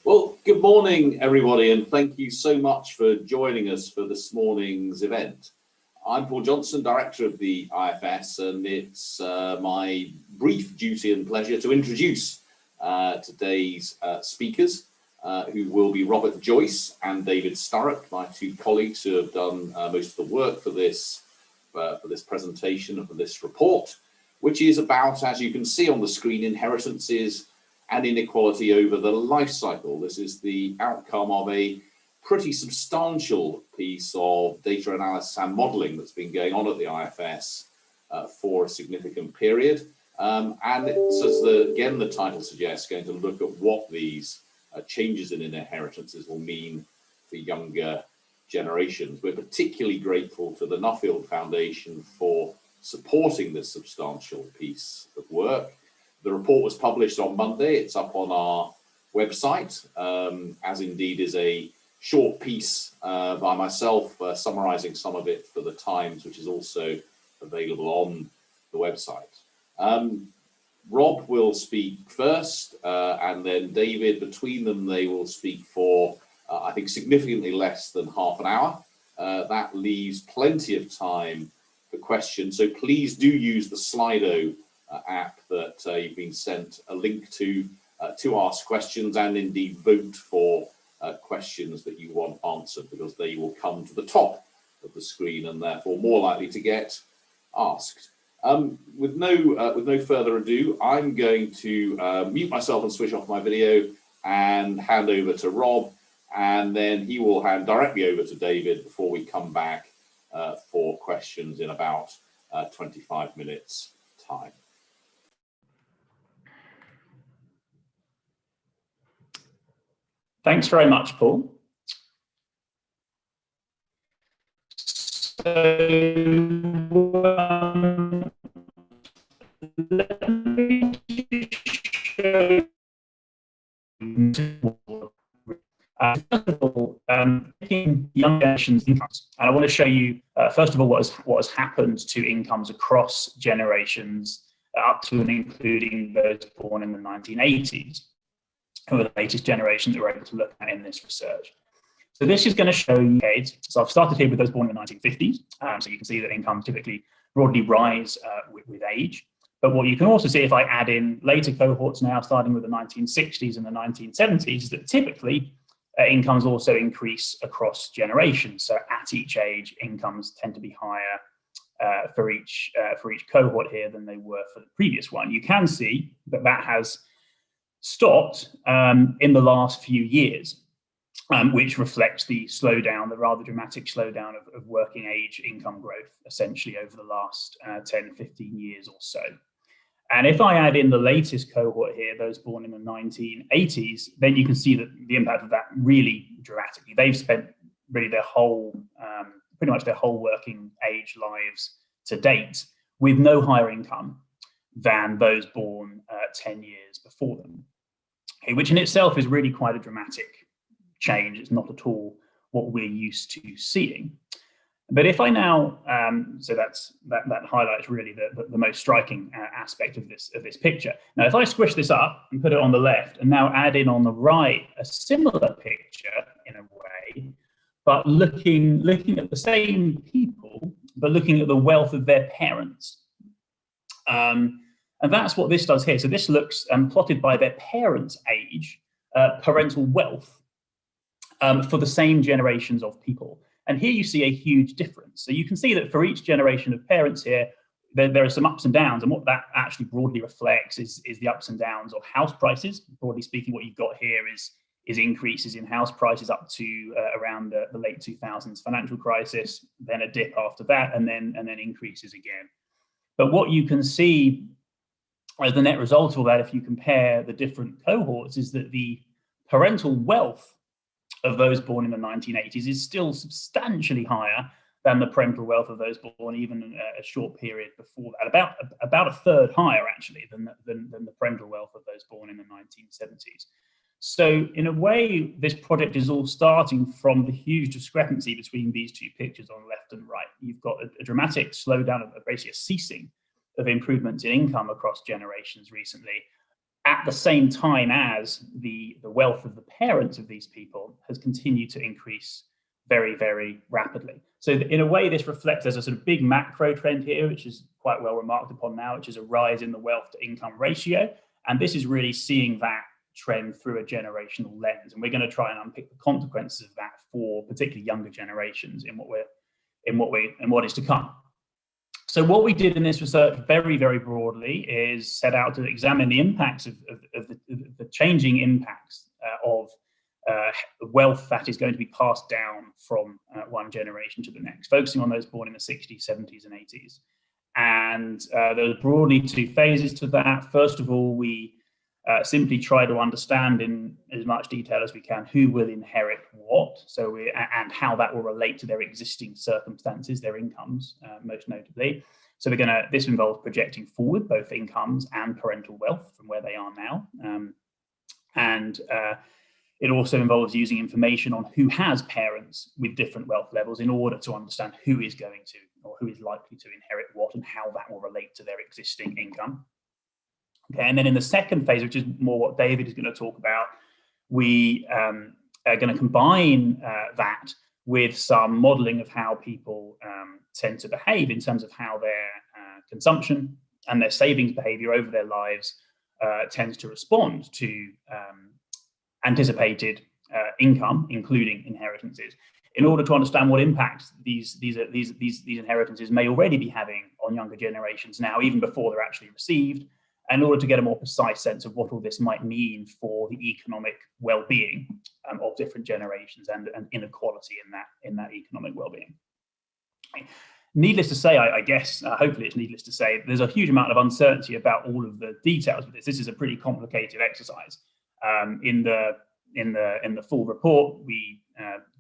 Well, good morning, everybody, and thank you so much for joining us for this morning's event. I'm Paul Johnson, Director of the IFS, and it's my brief duty and pleasure to introduce today's speakers, who will be Robert Joyce and David Sturrock, my two colleagues who have done most of the work for this presentation and for this report, which is about, as you can see on the screen, inheritances and inequality over the life cycle. This is the outcome of a pretty substantial piece of data analysis and modelling that's been going on at the IFS for a significant period. And it's, as again the title suggests, going to look at what these changes in inheritances will mean for younger generations. We're particularly grateful to the Nuffield Foundation for supporting this substantial piece of work. The report was published on Monday. It's up on our website, as indeed is a short piece by myself summarising some of it for the Times, which is also available on the website. Rob will speak first, and then David. Between them, they will speak for, I think, significantly less than half an hour. That leaves plenty of time for questions, so please do use the Slido app that you've been sent a link to ask questions, and indeed vote for questions that you want answered, because they will come to the top of the screen and therefore more likely to get asked. With no further ado, I'm going to mute myself and switch off my video and hand over to Rob, and then he will hand directly over to David before we come back for questions in about 25 minutes time. Thanks very much, Paul. So, let me show first of all, taking young generations' incomes, and I want to show you first of all what has happened to incomes across generations, up to and including those born in the 1980s. Who are the latest generation that we're able to look at in this research. So this is going to show you decades. So I've started here with those born in the 1950s. So you can see that incomes typically broadly rise with age. But what you can also see if I add in later cohorts now, starting with the 1960s and the 1970s, is that typically incomes also increase across generations. So at each age, incomes tend to be higher for each cohort here than they were for the previous one. You can see that that has stopped in the last few years, which reflects the slowdown, the rather dramatic slowdown of working age income growth, essentially over the last 10, 15 years or so. And if I add in the latest cohort here, those born in the 1980s, then you can see that the impact of that really dramatically. They've spent really their whole, pretty much their whole working age lives to date with no higher income than those born 10 years before them, which in itself is really quite a dramatic change. It's not at all what we're used to seeing. But if I now, so that highlights really the most striking aspect of this picture. Now, if I squish this up and put it on the left, and now add in on the right a similar picture in a way, but looking at the same people, but looking at the wealth of their parents. And that's what this does here. So this looks plotted by their parents' age, parental wealth for the same generations of people. And here you see a huge difference. So you can see that for each generation of parents here, there are some ups and downs. And what that actually broadly reflects is the ups and downs of house prices. Broadly speaking, what you've got here is increases in house prices up to around the late 2000s financial crisis, then a dip after that, and then increases again. But what you can see as the net result of all that, if you compare the different cohorts, is that the parental wealth of those born in the 1980s is still substantially higher than the parental wealth of those born even in a short period before that, about a third higher actually than the parental wealth of those born in the 1970s. So in a way, this project is all starting from the huge discrepancy between these two pictures on left and right. You've got a dramatic slowdown, basically a ceasing of improvements in income across generations recently, at the same time as the wealth of the parents of these people has continued to increase very, very rapidly. So in a way, this reflects, there's a sort of big macro trend here, which is quite well remarked upon now, which is a rise in the wealth to income ratio. And this is really seeing that trend through a generational lens. And we're going to try and unpick the consequences of that for particularly younger generations in what is to come. So what we did in this research very, very broadly is set out to examine the impacts of the changing impacts of wealth that is going to be passed down from one generation to the next, focusing on those born in the 60s, 70s, and 80s. And there are broadly two phases to that. First of all, we simply try to understand in as much detail as we can who will inherit what, and how that will relate to their existing circumstances, their incomes, most notably. So this involves projecting forward both incomes and parental wealth from where they are now. It also involves using information on who has parents with different wealth levels in order to understand who is going to, or who is likely to inherit what, and how that will relate to their existing income. Okay, and then in the second phase, which is more what David is going to talk about, we are going to combine that with some modeling of how people tend to behave in terms of how their consumption and their savings behavior over their lives tends to respond to anticipated income, including inheritances, in order to understand what impact these inheritances may already be having on younger generations now, even before they're actually received, in order to get a more precise sense of what all this might mean for the economic well-being of different generations and inequality in that economic well-being. Needless to say, I guess, hopefully it's needless to say, there's a huge amount of uncertainty about all of the details of this. This is a pretty complicated exercise. In the full report, we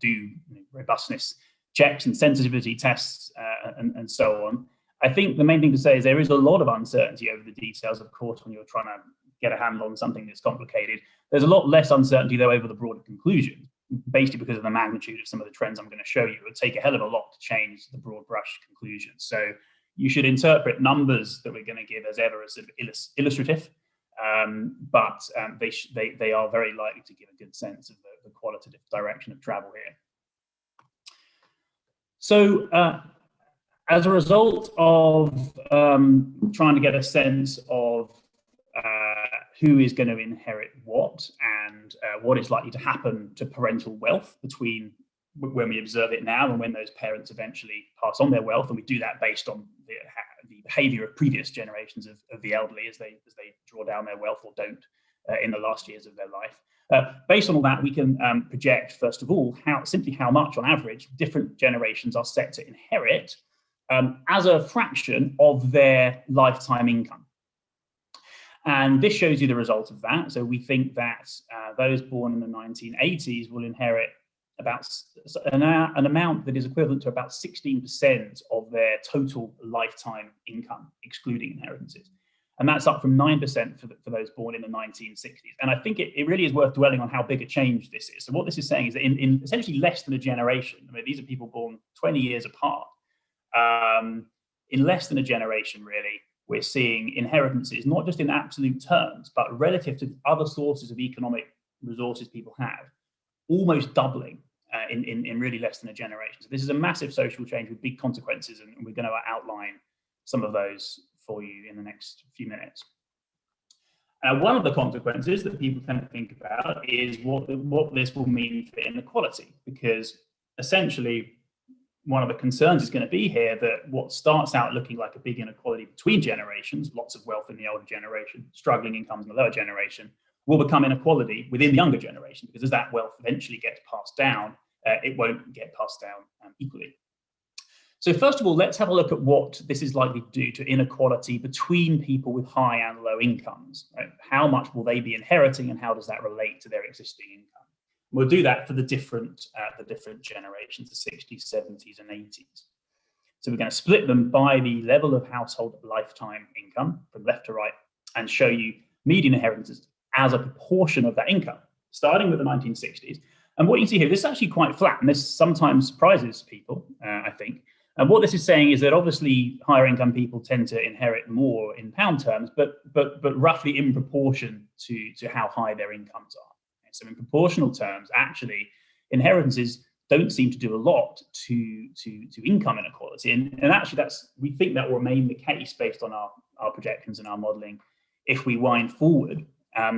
do robustness checks and sensitivity tests and so on. I think the main thing to say is there is a lot of uncertainty over the details, of course, when you're trying to get a handle on something that's complicated. There's a lot less uncertainty, though, over the broader conclusion, basically because of the magnitude of some of the trends I'm going to show you. It would take a hell of a lot to change the broad brush conclusion. So you should interpret numbers that we're going to give as ever as sort of illustrative, but they are very likely to give a good sense of the qualitative direction of travel here. So as a result of trying to get a sense of who is going to inherit what and what is likely to happen to parental wealth between when we observe it now and when those parents eventually pass on their wealth, and we do that based on the behavior of previous generations of the elderly as they draw down their wealth or don't in the last years of their life. Based on all that, we can project, first of all, how much on average different generations are set to inherit as a fraction of their lifetime income. And this shows you the result of that. So we think that those born in the 1980s will inherit about an amount that is equivalent to about 16% of their total lifetime income, excluding inheritances. And that's up from 9% for those born in the 1960s. And I think it really is worth dwelling on how big a change this is. So what this is saying is that in essentially less than a generation, I mean, these are people born 20 years apart, in less than a generation, really, we're seeing inheritances, not just in absolute terms, but relative to other sources of economic resources people have, almost doubling in really less than a generation. So this is a massive social change with big consequences, and we're going to outline some of those for you in the next few minutes. One of the consequences that people tend to think about is what this will mean for inequality, because essentially one of the concerns is going to be here that what starts out looking like a big inequality between generations, lots of wealth in the older generation, struggling incomes in the lower generation, will become inequality within the younger generation, because as that wealth eventually gets passed down, it won't get passed down equally. So first of all, let's have a look at what this is likely to do to inequality between people with high and low incomes. Right? How much will they be inheriting, and how does that relate to their existing income? We'll do that for the different generations, the 60s, 70s, and 80s. So we're going to split them by the level of household lifetime income from left to right, and show you median inheritances as a proportion of that income, starting with the 1960s. And what you can see here, this is actually quite flat, and this sometimes surprises people, I think. And what this is saying is that obviously higher income people tend to inherit more in pound terms, but roughly in proportion to how high their incomes are. So in proportional terms, actually, inheritances don't seem to do a lot to income inequality. And actually we think that will remain the case based on our projections and our modeling if we wind forward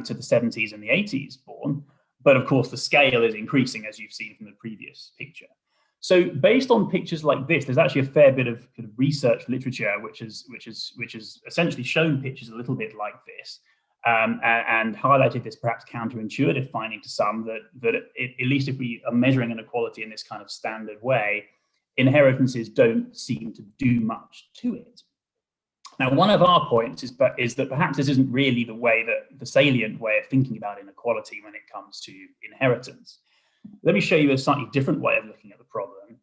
to the 70s and the 80s born. But of course, the scale is increasing, as you've seen from the previous picture. So based on pictures like this, there's actually a fair bit of kind of research literature which has essentially shown pictures a little bit like this, and highlighted this perhaps counterintuitive finding to some that at least if we are measuring inequality in this kind of standard way, inheritances don't seem to do much to it. Now, one of our points is that perhaps this isn't really the salient way of thinking about inequality when it comes to inheritance. Let me show you a slightly different way of looking at the problem,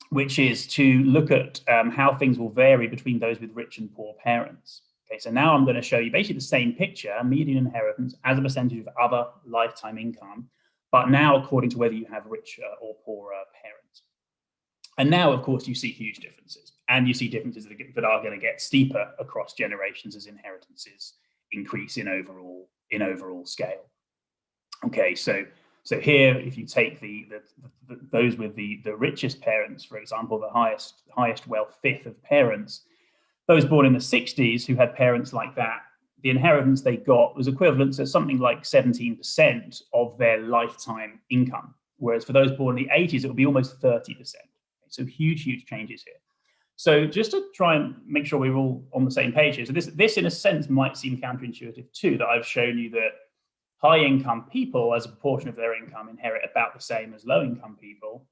which is to look at how things will vary between those with rich and poor parents. Okay, so now I'm going to show you basically the same picture, median inheritance as a percentage of other lifetime income, but now according to whether you have rich or poorer parents. And now, of course, you see huge differences, and you see differences that are going to get steeper across generations as inheritances increase in overall scale. Okay, so here, if you take those with the richest parents, for example, the highest wealth fifth of parents, those born in the 60s who had parents like that, the inheritance they got was equivalent to something like 17% of their lifetime income. Whereas for those born in the 80s, it would be almost 30%. So huge changes here. So just to try and make sure we're all on the same page here. So this in a sense might seem counterintuitive too, that I've shown you that high income people as a proportion of their income inherit about the same as low income people.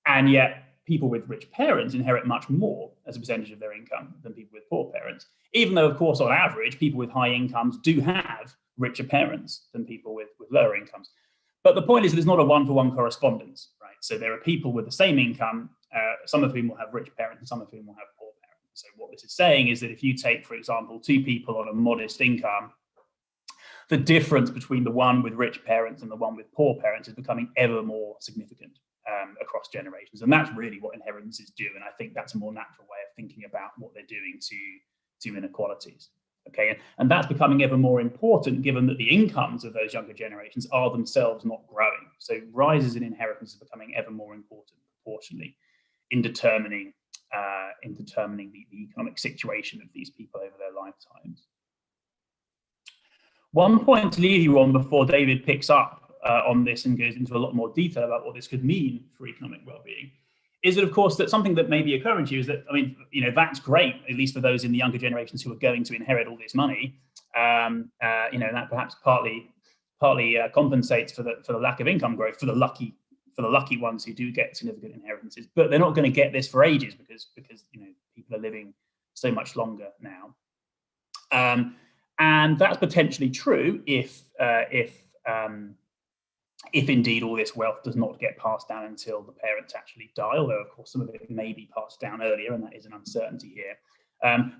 And yet people with rich parents inherit much more as a percentage of their income than people with poor parents. Even though, of course, on average, people with high incomes do have richer parents than people with lower incomes. But the point is there's not a one-for-one correspondence, right? So there are people with the same income, some of whom will have rich parents and some of whom will have poor parents. So what this is saying is that if you take, for example, two people on a modest income, the difference between the one with rich parents and the one with poor parents is becoming ever more significant across generations. And that's really what inheritances do. And I think that's a more natural way of thinking about what they're doing to inequalities. Okay, and that's becoming ever more important given that the incomes of those younger generations are themselves not growing. So rises in inheritance are becoming ever more important proportionally in determining the economic situation of these people over their lifetimes. One point to leave you on before David picks up on this and goes into a lot more detail about what this could mean for economic well-being is that, of course, that something that may be occurring to you is that, I mean, that's great, at least for those in the younger generations who are going to inherit all this money. That perhaps partly compensates for the lack of income growth for the lucky ones who do get significant inheritances. But they're not going to get this for ages because people are living so much longer now. And that's potentially true if indeed all this wealth does not get passed down until the parents actually die, although of course some of it may be passed down earlier, and that is an uncertainty here.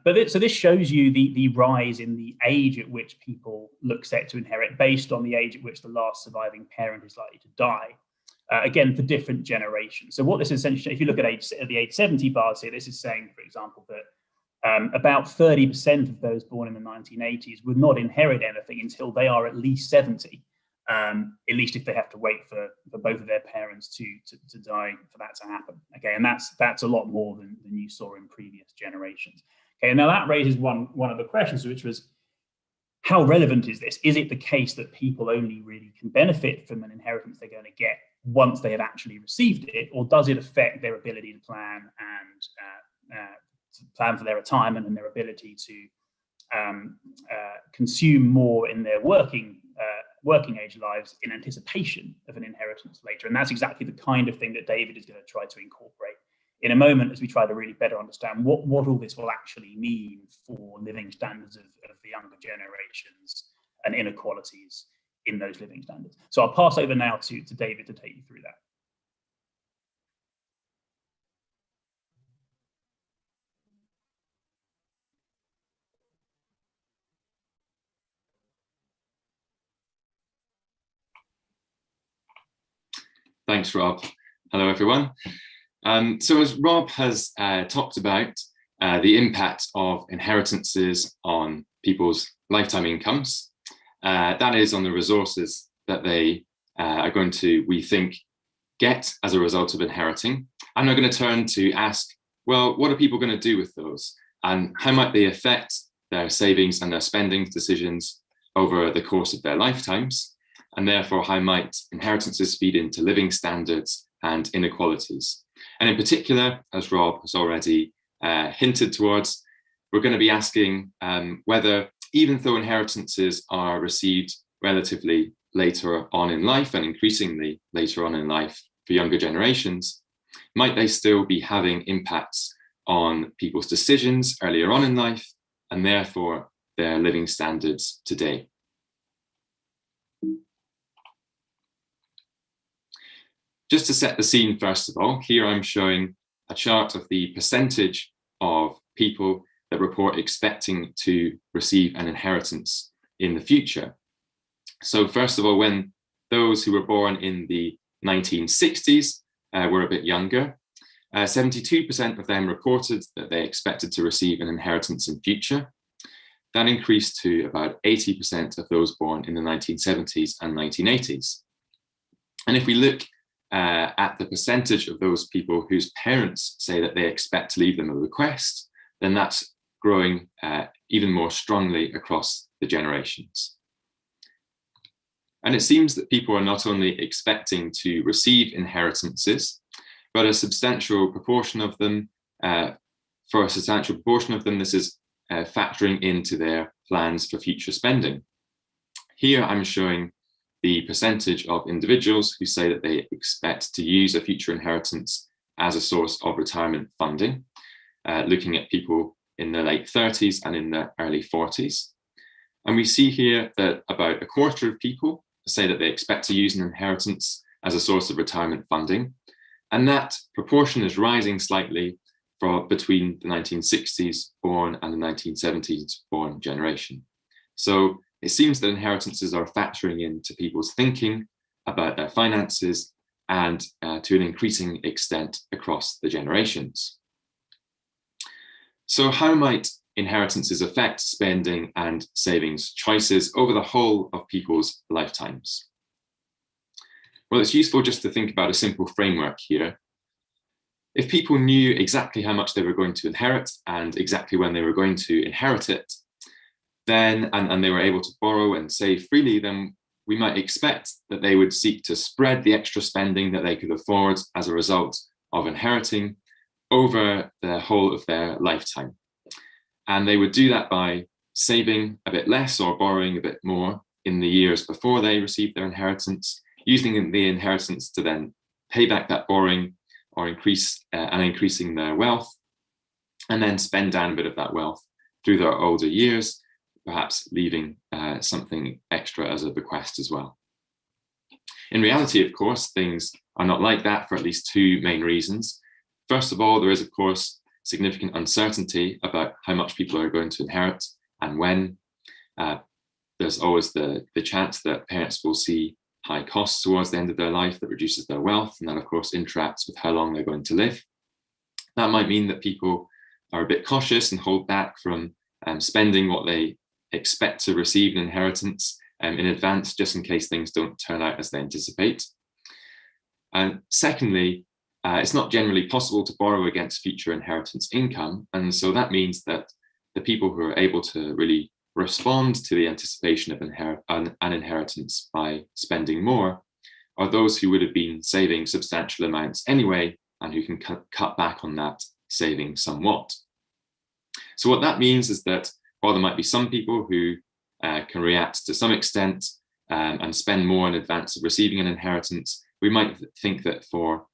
So this shows you the rise in the age at which people look set to inherit based on the age at which the last surviving parent is likely to die. Again, for different generations. So what this is essentially, if you look at the age 70 bars here, this is saying, for example, that about 30% of those born in the 1980s would not inherit anything until they are at least 70. At least if they have to wait for both of their parents to die for that to happen. Okay, and that's a lot more than you saw in previous generations. Okay, now that raises one of the questions, which was, how relevant is this? Is it the case that people only really can benefit from an inheritance they're going to get once they have actually received it, or does it affect their ability to plan and plan for their retirement and their ability to consume more in their working age lives in anticipation of an inheritance later? And that's exactly the kind of thing that David is going to try to incorporate in a moment as we try to really better understand what all this will actually mean for living standards of the younger generations and inequalities in those living standards. So I'll pass over now to David to take you through that. Thanks, Rob. Hello, everyone. So as Rob has talked about, the impact of inheritances on people's lifetime incomes, that is on the resources that they are going to, we think, get as a result of inheriting. I'm now going to turn to ask, well, what are people going to do with those? And how might they affect their savings and their spending decisions over the course of their lifetimes? And therefore, how might inheritances feed into living standards and inequalities? And in particular, as Rob has already hinted towards, we're going to be asking whether, even though inheritances are received relatively later on in life and increasingly later on in life for younger generations, might they still be having impacts on people's decisions earlier on in life and therefore their living standards today? Just to set the scene, first of all, here I'm showing a chart of the percentage of people that report expecting to receive an inheritance in the future. So first of all, when those who were born in the 1960s were a bit younger, 72% of them reported that they expected to receive an inheritance in future. That increased to about 80% of those born in the 1970s and 1980s. And if we look at the percentage of those people whose parents say that they expect to leave them a bequest, then that's growing even more strongly across the generations. And it seems that people are not only expecting to receive inheritances, but a substantial proportion of them, for a substantial proportion of them, this is factoring into their plans for future spending. Here I'm showing the percentage of individuals who say that they expect to use a future inheritance as a source of retirement funding, looking at people in their late 30s and in their early 40s. And we see here that about a quarter of people say that they expect to use an inheritance as a source of retirement funding. And that proportion is rising slightly for between the 1960s born and the 1970s born generation. So it seems that inheritances are factoring into people's thinking about their finances and to an increasing extent across the generations. So how might inheritances affect spending and savings choices over the whole of people's lifetimes? Well, it's useful just to think about a simple framework here. If people knew exactly how much they were going to inherit and exactly when they were going to inherit it, then, and they were able to borrow and save freely, then we might expect that they would seek to spread the extra spending that they could afford as a result of inheriting over the whole of their lifetime. And they would do that by saving a bit less or borrowing a bit more in the years before they received their inheritance, using the inheritance to then pay back that borrowing or increasing their wealth, and then spend down a bit of that wealth through their older years, perhaps leaving something extra as a bequest as well. In reality, of course, things are not like that for at least two main reasons. First of all, there is, of course, significant uncertainty about how much people are going to inherit and when. There's always the chance that parents will see high costs towards the end of their life that reduces their wealth, and that of course interacts with how long they're going to live. That might mean that people are a bit cautious and hold back from spending what they expect to receive in inheritance in advance, just in case things don't turn out as they anticipate. And secondly, it's not generally possible to borrow against future inheritance income. And so that means that the people who are able to really respond to the anticipation of an inheritance by spending more are those who would have been saving substantial amounts anyway, and who can cut back on that saving somewhat. So what that means is that while there might be some people who can react to some extent and spend more in advance of receiving an inheritance, we might think that for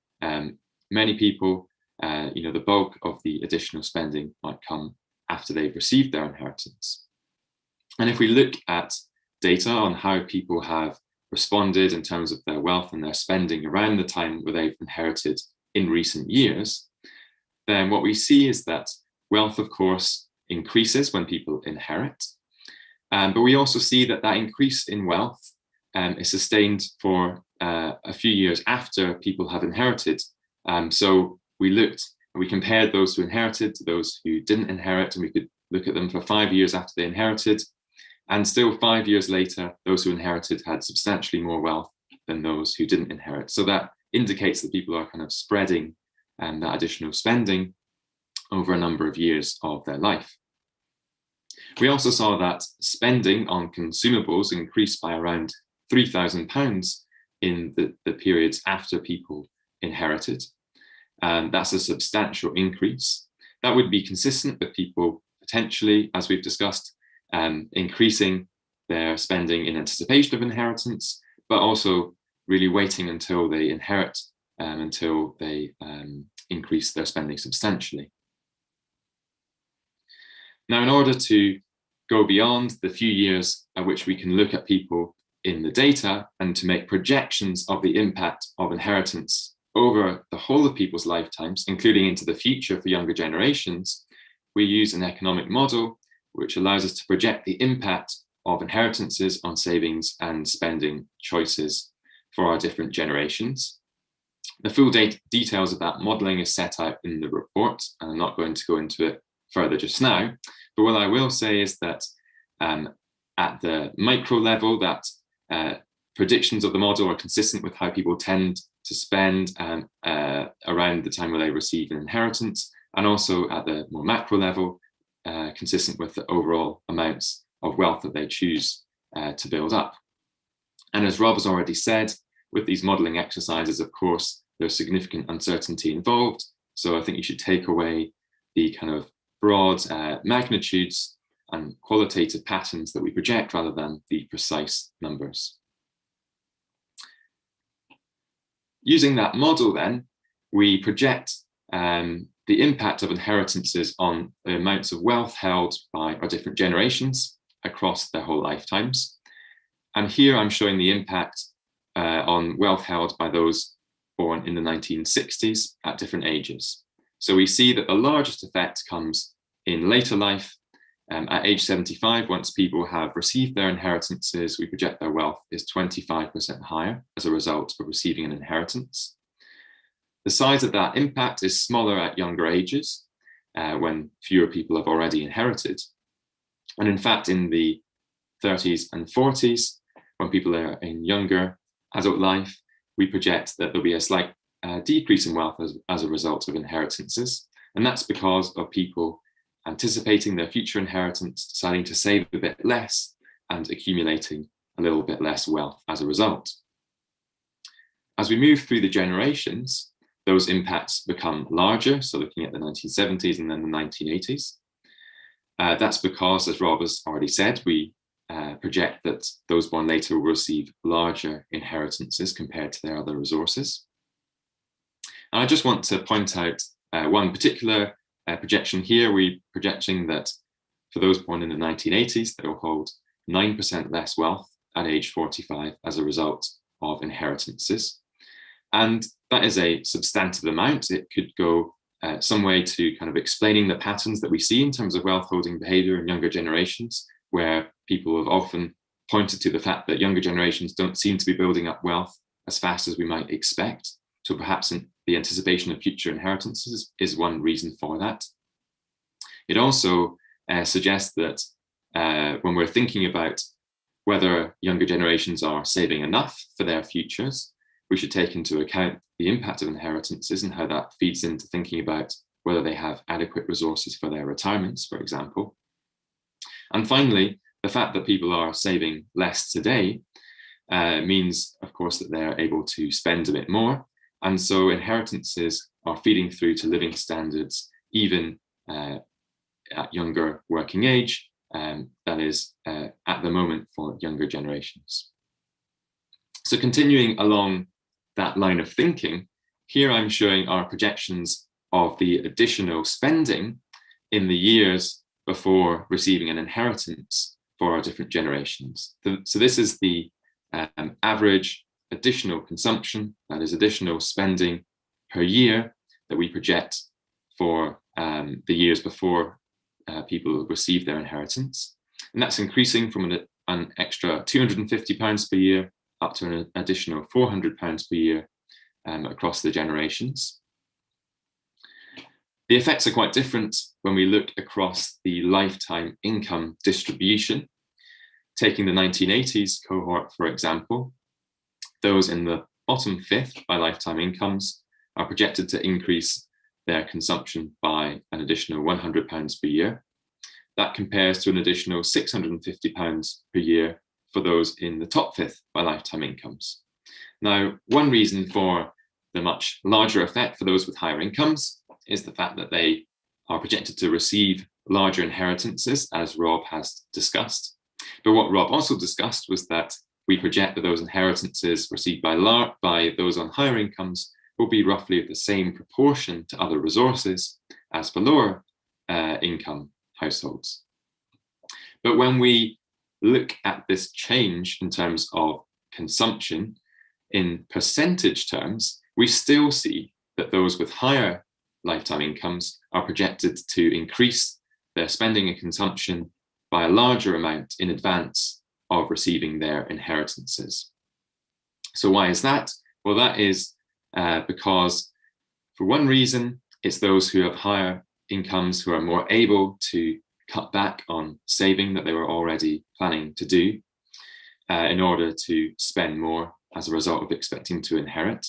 many people, the bulk of the additional spending might come after they've received their inheritance. And if we look at data on how people have responded in terms of their wealth and their spending around the time where they've inherited in recent years, then what we see is that wealth, of course, increases when people inherit. But we also see that that increase in wealth is sustained for a few years after people have inherited. So we compared those who inherited to those who didn't inherit, and we could look at them for 5 years after they inherited. And still 5 years later, those who inherited had substantially more wealth than those who didn't inherit. So that indicates that people are kind of spreading that additional spending over a number of years of their life. We also saw that spending on consumables increased by around £3,000 in the periods after people inherited. And that's a substantial increase. That would be consistent with people potentially, as we've discussed, increasing their spending in anticipation of inheritance, but also really waiting until they inherit, until they increase their spending substantially. Now, in order to go beyond the few years at which we can look at people in the data and to make projections of the impact of inheritance over the whole of people's lifetimes, including into the future for younger generations, we use an economic model which allows us to project the impact of inheritances on savings and spending choices for our different generations. The full details of that modelling is set out in the report, and I'm not going to go into it further just now. But what I will say is that at the micro level, that predictions of the model are consistent with how people tend to spend around the time where they receive an inheritance, and also at the more macro level, consistent with the overall amounts of wealth that they choose to build up. And as Rob has already said, with these modelling exercises, of course, there's significant uncertainty involved. So I think you should take away the kind of broad magnitudes and qualitative patterns that we project rather than the precise numbers. Using that model then, we project the impact of inheritances on the amounts of wealth held by our different generations across their whole lifetimes. And here I'm showing the impact on wealth held by those born in the 1960s at different ages. So we see that the largest effect comes in later life. At age 75, once people have received their inheritances, we project their wealth is 25% higher as a result of receiving an inheritance. The size of that impact is smaller at younger ages, when fewer people have already inherited. And in fact, in the 30s and 40s, when people are in younger adult life, we project that there'll be a slight decrease in wealth as a result of inheritances. And that's because of people anticipating their future inheritance, deciding to save a bit less and accumulating a little bit less wealth as a result. As we move through the generations, those impacts become larger. So looking at the 1970s and then the 1980s. That's because, as Rob has already said, we project that those born later will receive larger inheritances compared to their other resources. And I just want to point out one particular projection here. We're projecting that for those born in the 1980s, they will hold 9% less wealth at age 45 as a result of inheritances. And that is a substantive amount. It could go some way to kind of explaining the patterns that we see in terms of wealth holding behavior in younger generations, where people have often pointed to the fact that younger generations don't seem to be building up wealth as fast as we might expect. So perhaps the anticipation of future inheritances is one reason for that. It also suggests that when we're thinking about whether younger generations are saving enough for their futures, we should take into account the impact of inheritances and how that feeds into thinking about whether they have adequate resources for their retirements, for example. And finally, the fact that people are saving less today means, of course, that they're able to spend a bit more. And so inheritances are feeding through to living standards, even at younger working age, that is at the moment for younger generations. So continuing along that line of thinking, here I'm showing our projections of the additional spending in the years before receiving an inheritance for our different generations. So this is the average additional consumption, that is additional spending per year that we project for the years before people receive their inheritance. And that's increasing from an extra £250 per year up to an additional £400 per year across the generations. The effects are quite different when we look across the lifetime income distribution. Taking the 1980s cohort, for example, those in the bottom fifth by lifetime incomes are projected to increase their consumption by an additional £100 per year. That compares to an additional £650 per year for those in the top fifth by lifetime incomes. Now, one reason for the much larger effect for those with higher incomes is the fact that they are projected to receive larger inheritances, as Rob has discussed. But what Rob also discussed was that we project that those inheritances received by those on higher incomes will be roughly of the same proportion to other resources as for lower income households. But when we look at this change in terms of consumption in percentage terms, we still see that those with higher lifetime incomes are projected to increase their spending and consumption by a larger amount in advance of receiving their inheritances. So why is that? Well, that is because, for one reason, it's those who have higher incomes who are more able to cut back on saving that they were already planning to do in order to spend more as a result of expecting to inherit.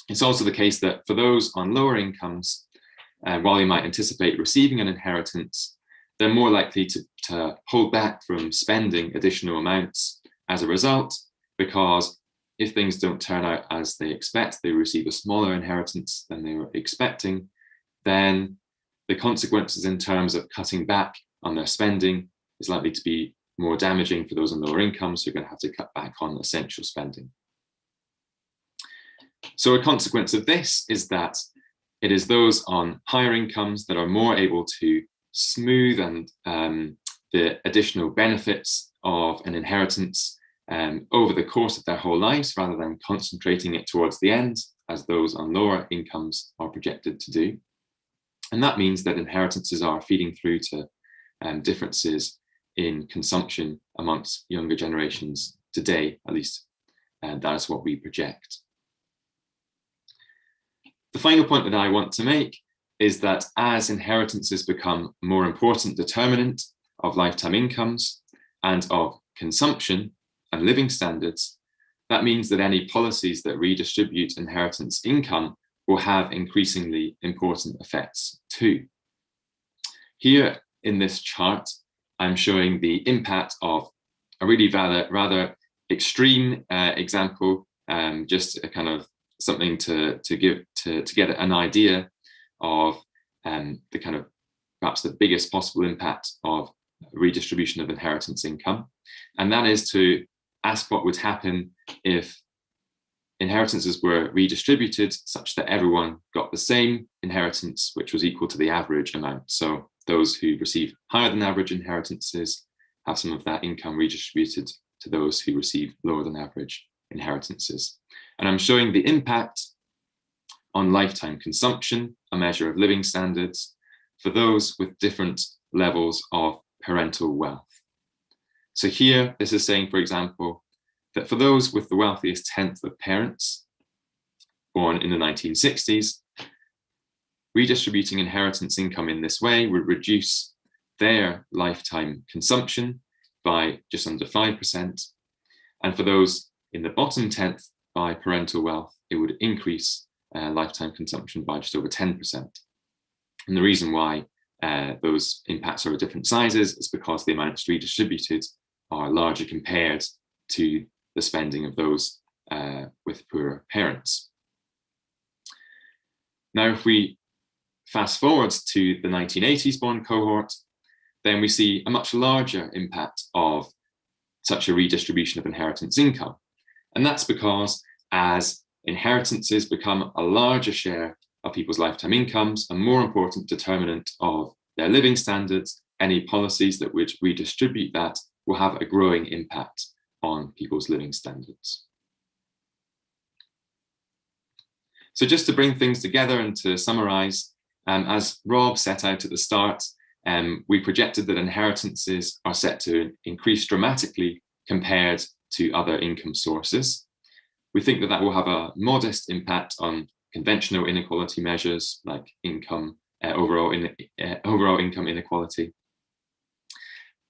It's also the case that for those on lower incomes, while they might anticipate receiving an inheritance, they're more likely to hold back from spending additional amounts as a result, because if things don't turn out as they expect, they receive a smaller inheritance than they were expecting, then the consequences in terms of cutting back on their spending is likely to be more damaging for those on lower incomes who are going to have to cut back on essential spending. So a consequence of this is that it is those on higher incomes that are more able to smooth and the additional benefits of an inheritance over the course of their whole lives, rather than concentrating it towards the end, as those on lower incomes are projected to do. And that means that inheritances are feeding through to differences in consumption amongst younger generations today, at least, and that is what we project. The final point that I want to make is that as inheritances become a more important determinant of lifetime incomes and of consumption and living standards, that means that any policies that redistribute inheritance income will have increasingly important effects too. Here in this chart, I'm showing the impact of a really rather extreme example, just a kind of something to get an idea of the kind of perhaps the biggest possible impact of redistribution of inheritance income. And that is to ask what would happen if inheritances were redistributed such that everyone got the same inheritance, which was equal to the average amount. So those who receive higher than average inheritances have some of that income redistributed to those who receive lower than average inheritances. And I'm showing the impact on lifetime consumption, a measure of living standards, for those with different levels of parental wealth. So here, this is saying, for example, that for those with the wealthiest tenth of parents born in the 1960s, redistributing inheritance income in this way would reduce their lifetime consumption by just under 5%. And for those in the bottom tenth by parental wealth, it would increase lifetime consumption by just over 10%. And the reason why those impacts are of different sizes is because the amounts redistributed are larger compared to the spending of those with poorer parents. Now, if we fast forward to the 1980s born cohort, then we see a much larger impact of such a redistribution of inheritance income. And that's because as inheritances become a larger share of people's lifetime incomes, a more important determinant of their living standards, any policies that would redistribute that will have a growing impact on people's living standards. So just to bring things together and to summarize, as Rob set out at the start, we projected that inheritances are set to increase dramatically compared to other income sources. We think that that will have a modest impact on conventional inequality measures like income overall income inequality.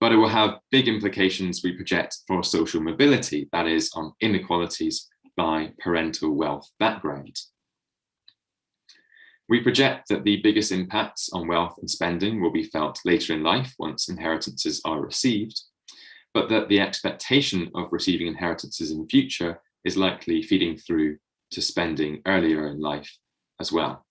But it will have big implications, we project, for social mobility, that is, on inequalities by parental wealth background. We project that the biggest impacts on wealth and spending will be felt later in life once inheritances are received, but that the expectation of receiving inheritances in the future is likely feeding through to spending earlier in life as well.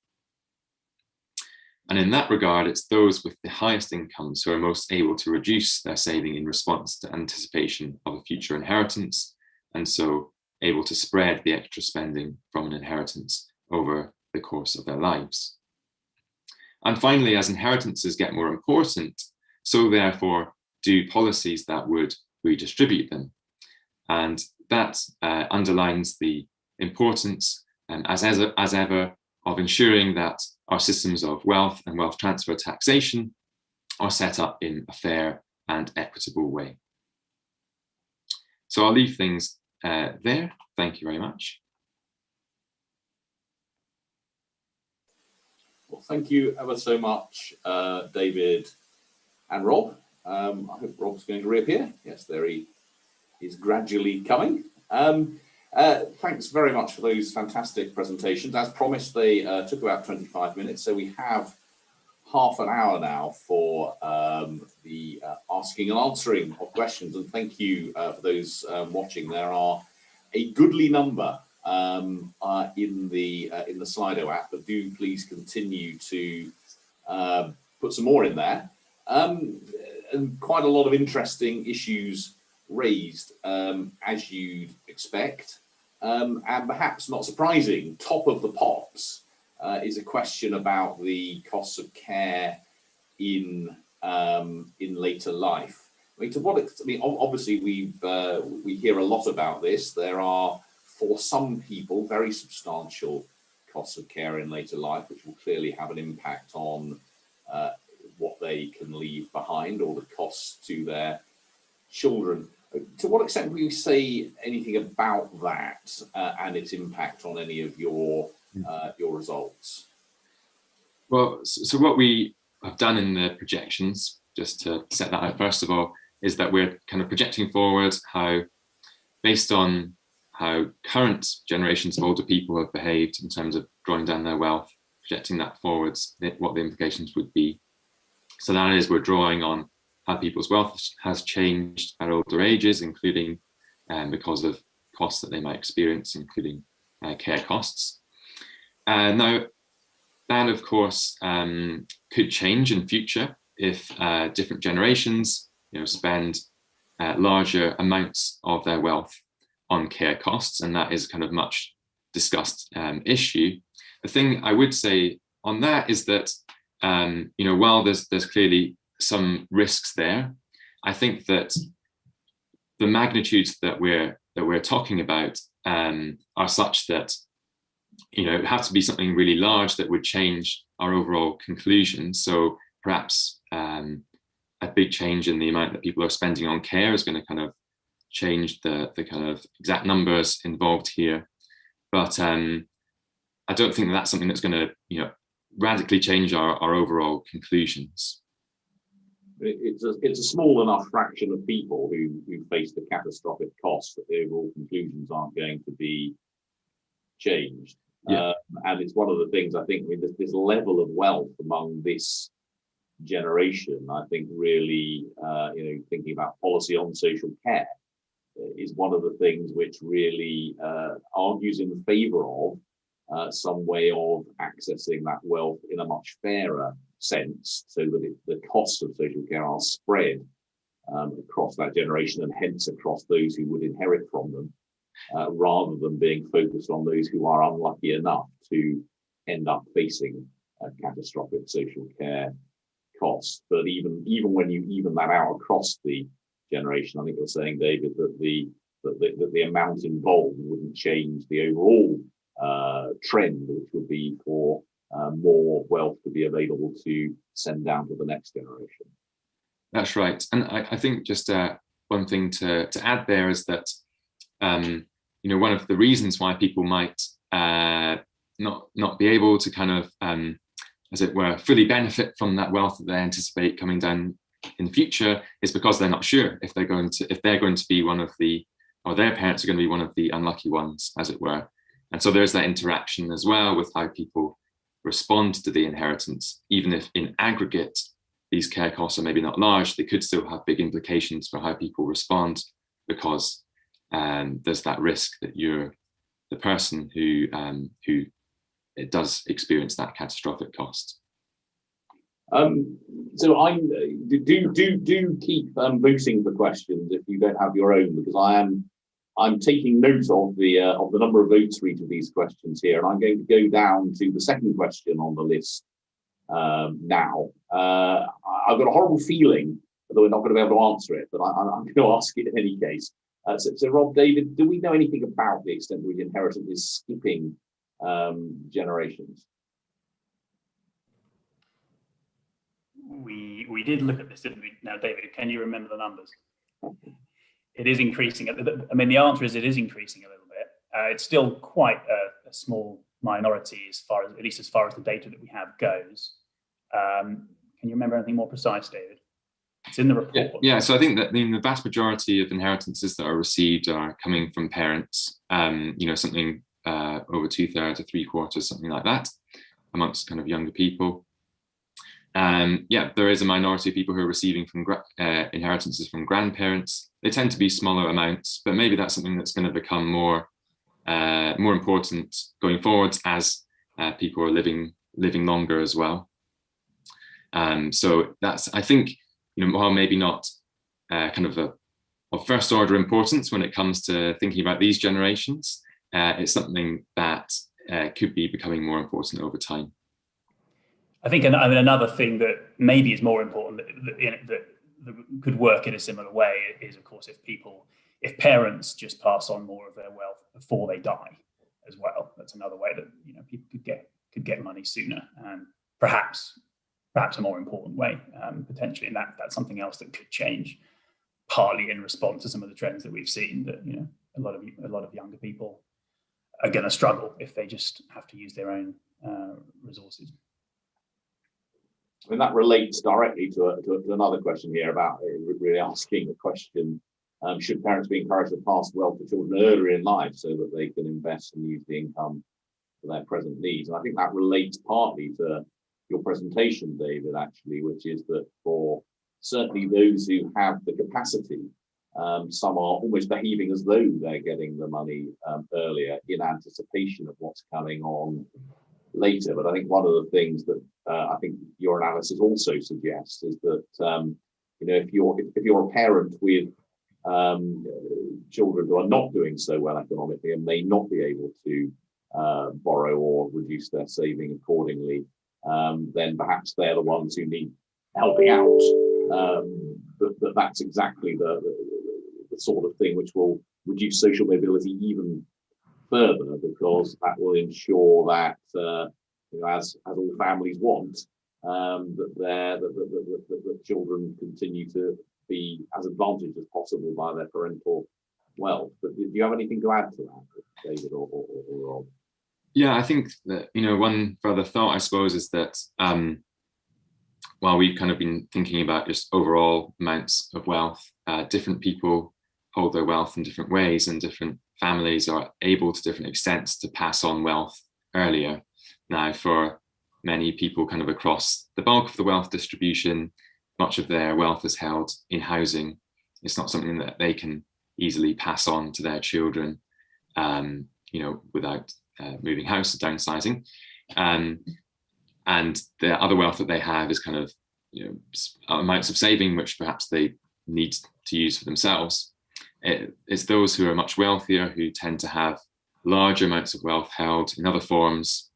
And in that regard, it's those with the highest incomes who are most able to reduce their saving in response to anticipation of a future inheritance, and so able to spread the extra spending from an inheritance over the course of their lives. And finally, as inheritances get more important, so therefore do policies that would redistribute them. And that underlines the importance, as ever, of ensuring that our systems of wealth and wealth transfer taxation are set up in a fair and equitable way. So I'll leave things there. Thank you very much. Well, thank you ever so much, David and Rob. I hope Rob's going to reappear. Yes, there he is, gradually coming. Thanks very much for those fantastic presentations. As promised, they took about 25 minutes, so we have half an hour now for the asking and answering of questions. And thank you for those watching. There are a goodly number in the Slido app, but do please continue to put some more in there. And quite a lot of interesting issues raised, as you'd expect, and perhaps not surprising. Top of the pops is a question about the costs of care in later life. I mean, to what extent? I mean, obviously we hear a lot about this. There are, for some people, very substantial costs of care in later life, which will clearly have an impact on what they can leave behind, or the costs to their children. To what extent will you say anything about that and its impact on any of your results? Well, so what we have done in the projections, just to set that out first of all, is that we're kind of projecting forward how, based on how current generations of older people have behaved in terms of drawing down their wealth, projecting that forwards, what the implications would be. So that is, we're drawing on how people's wealth has changed at older ages, including because of costs that they might experience, including care costs. Now, that of course could change in future if different generations, spend larger amounts of their wealth on care costs, and that is kind of much discussed issue. The thing I would say on that is that while there's clearly some risks there, I think that the magnitudes that we're talking about are such that it would have to be something really large that would change our overall conclusion. So perhaps a big change in the amount that people are spending on care is going to kind of change the kind of exact numbers involved here. But I don't think that's something that's going to radically change our overall conclusions. It's a small enough fraction of people who face the catastrophic costs that the overall conclusions aren't going to be changed. Yeah. And it's one of the things, I think, with this level of wealth among this generation, I think really, thinking about policy on social care is one of the things which really argues in favor of some way of accessing that wealth in a much fairer sense, so that the costs of social care are spread across that generation, and hence across those who would inherit from them, rather than being focused on those who are unlucky enough to end up facing catastrophic social care costs. But even when you even that out across the generation, I think you're saying, David, that the amount involved wouldn't change the overall trend, which would be for more wealth to be available to send down to the next generation. That's right. And I think just one thing to add there is that one of the reasons why people might not be able to kind of as it were, fully benefit from that wealth that they anticipate coming down in the future is because they're not sure if they're going to be one of the, or their parents are going to be one of the unlucky ones, as it were. And so there's that interaction as well with how people respond to the inheritance. Even if in aggregate these care costs are maybe not large, they could still have big implications for how people respond, because there's that risk that you're the person who it does experience that catastrophic cost. So do keep voting for questions if you don't have your own, because I'm taking note of the number of votes for each of these questions here, and I'm going to go down to the second question on the list now. I've got a horrible feeling that we're not going to be able to answer it, but I'm going to ask it in any case. So Rob, David, do we know anything about the extent to which inheritance is skipping generations? We did look at this, didn't we? Now, David, can you remember the numbers? It is increasing. I mean, the answer is it is increasing a little bit. It's still quite a small minority, at least as far as the data that we have goes. Can you remember anything more precise, David? It's in the report. Yeah. So I think that the vast majority of inheritances that are received are coming from parents. Something over 2/3 or 3/4, something like that, amongst kind of younger people. There is a minority of people who are receiving from inheritances from grandparents. They tend to be smaller amounts, but maybe that's something that's going to become more important going forward as people are living longer as well. So that's, I think, while maybe not kind of of first order importance when it comes to thinking about these generations, it's something that could be becoming more important over time. I think another thing that maybe is more important that could work in a similar way is, of course, if parents just pass on more of their wealth before they die as well. That's another way that people could get money sooner, and perhaps a more important way potentially. And that's something else that could change, partly in response to some of the trends that we've seen, that a lot of younger people are going to struggle if they just have to use their own resources. I mean, that relates directly to another question here about really asking the question, should parents be encouraged to pass wealth to children earlier in life so that they can invest and use the income for their present needs? And I think that relates partly to your presentation, David, actually, which is that for certainly those who have the capacity, some are almost behaving as though they're getting the money earlier in anticipation of what's coming on later. But I think one of the things that I think your analysis also suggests is that if you're a parent with children who are not doing so well economically and may not be able to borrow or reduce their saving accordingly, then perhaps they're the ones who need helping out. That's exactly the sort of thing which will reduce social mobility even further, because that will ensure that as all families want, that children continue to be as advantaged as possible by their parental wealth. But do you have anything to add to that, David or Rob? Yeah, I think that one further thought, I suppose, is that while we've kind of been thinking about just overall amounts of wealth, different people hold their wealth in different ways, and different families are able to different extents to pass on wealth earlier. Now, for many people kind of across the bulk of the wealth distribution, much of their wealth is held in housing. It's not something that they can easily pass on to their children, without moving house or downsizing. And the other wealth that they have is kind of amounts of saving, which perhaps they need to use for themselves. It's those who are much wealthier who tend to have larger amounts of wealth held in other forms,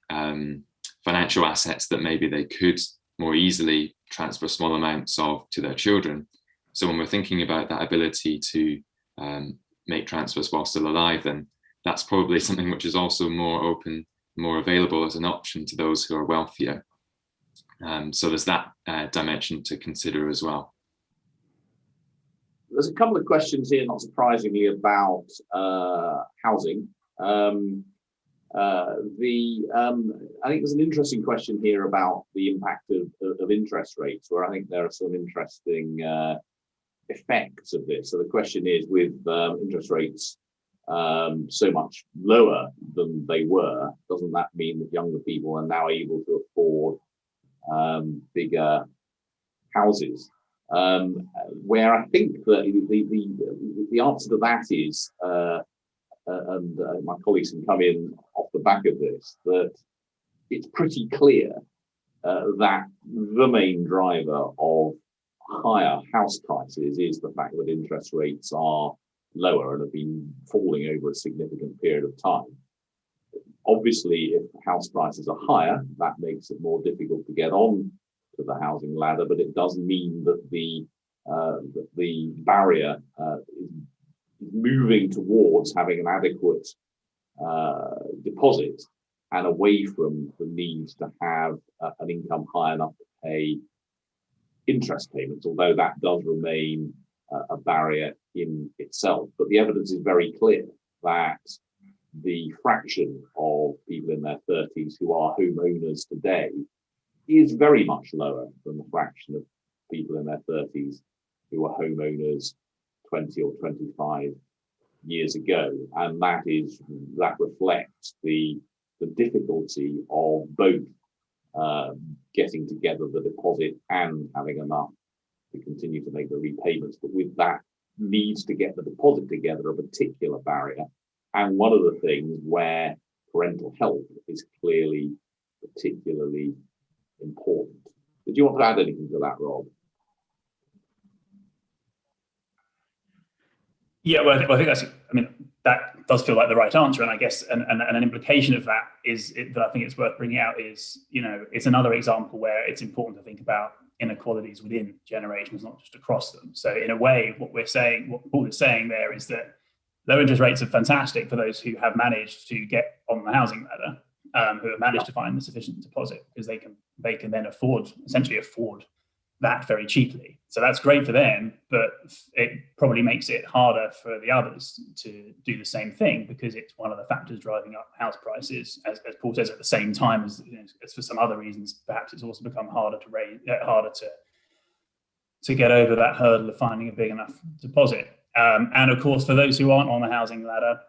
financial assets that maybe they could more easily transfer small amounts of to their children. So when we're thinking about that ability to make transfers while still alive, then that's probably something which is also more open, more available as an option to those who are wealthier. So there's that dimension to consider as well. There's a couple of questions here, not surprisingly, about housing. I think there's an interesting question here about the impact of interest rates, where I think there are some interesting effects of this. So the question is, with interest rates so much lower than they were, doesn't that mean that younger people are now able to afford bigger houses? Where I think that the answer to that is, and my colleagues can come in off the back of this, that it's pretty clear that the main driver of higher house prices is the fact that interest rates are lower and have been falling over a significant period of time. Obviously, if house prices are higher, that makes it more difficult to get on to the housing ladder, but it does mean that the barrier is moving towards having an adequate deposit and away from the need to have an income high enough to pay interest payments, although that does remain a barrier in itself. But the evidence is very clear that the fraction of people in their 30s who are homeowners today is very much lower than the fraction of people in their 30s who were homeowners 20 or 25 years ago. And that reflects the difficulty of both getting together the deposit and having enough to continue to make the repayments. But with that needs to get the deposit together, a particular barrier, and one of the things where parental help is clearly particularly important. Did you want to add anything to that, Rob? Yeah, well, I think that's, I mean, that does feel like the right answer. And I guess, and an implication of that is that I think it's worth bringing out is, it's another example where it's important to think about inequalities within generations, not just across them. So in a way, what Paul is saying there is that low interest rates are fantastic for those who have managed to get on the housing ladder, who have managed to find the sufficient deposit, because they can then essentially afford that very cheaply. So that's great for them, but it probably makes it harder for the others to do the same thing, because it's one of the factors driving up house prices, as Paul says, at the same time as for some other reasons. Perhaps it's also become harder to get over that hurdle of finding a big enough deposit. And of course, for those who aren't on the housing ladder,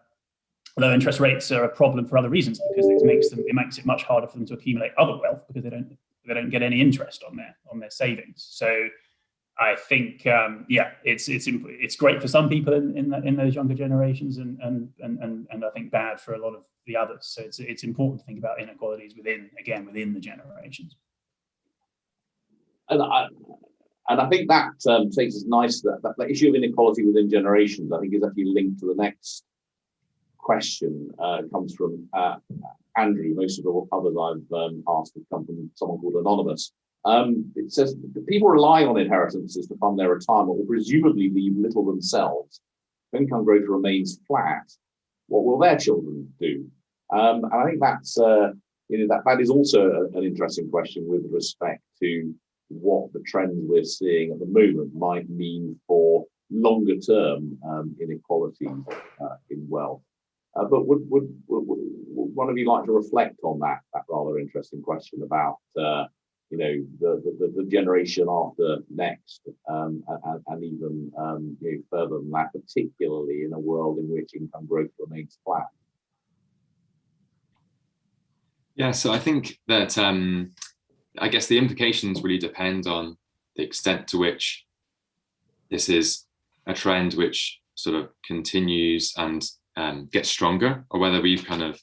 low interest rates are a problem for other reasons, because it makes it much harder for them to accumulate other wealth, because they don't get any interest on their savings. So I think it's great for some people in those younger generations, and I think bad for a lot of the others. So it's important to think about inequalities within the generations. And I think that takes us nicely. That issue of inequality within generations, I think, is actually linked to the next question. Comes from Andrew. Most of the others I've asked have come from someone called Anonymous. It says, people relying on inheritances to fund their retirement will presumably leave little themselves. If income growth remains flat, what will their children do? And I think that's that is also an interesting question with respect to what the trends we're seeing at the moment might mean for longer term inequalities in wealth. But would one of you like to reflect on that rather interesting question about the generation after next, and even further than that, particularly in a world in which income growth remains flat? Yeah, so I think that I guess the implications really depend on the extent to which this is a trend which sort of continues and gets stronger, or whether we've kind of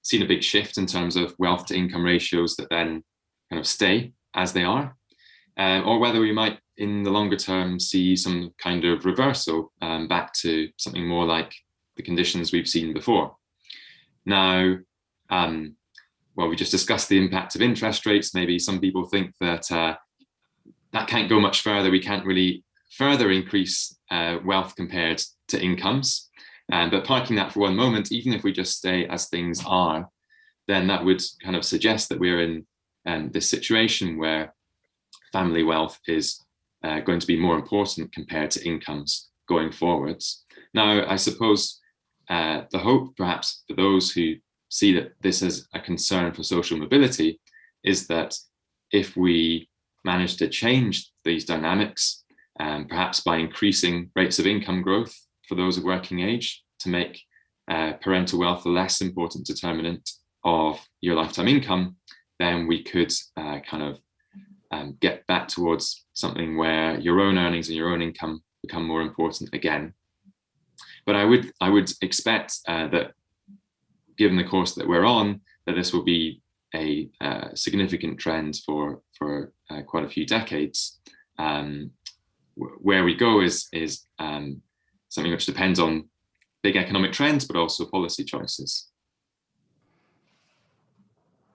seen a big shift in terms of wealth to income ratios that then kind of stay as they are, or whether we might in the longer term see some kind of reversal back to something more like the conditions we've seen before. Now, well, we just discussed the impact of interest rates. Maybe some people think that that can't go much further. We can't really further increase wealth compared to incomes. But parking that for one moment, even if we just stay as things are, then that would kind of suggest that we're in this situation where family wealth is going to be more important compared to incomes going forwards. Now, I suppose the hope perhaps for those who see that this is a concern for social mobility is that if we manage to change these dynamics, perhaps by increasing rates of income growth for those of working age to make parental wealth a less important determinant of your lifetime income, then we could get back towards something where your own earnings and your own income become more important again. But I would expect that, given the course that we're on, that this will be a significant trend for quite a few decades. Where we go is something which depends on big economic trends, but also policy choices.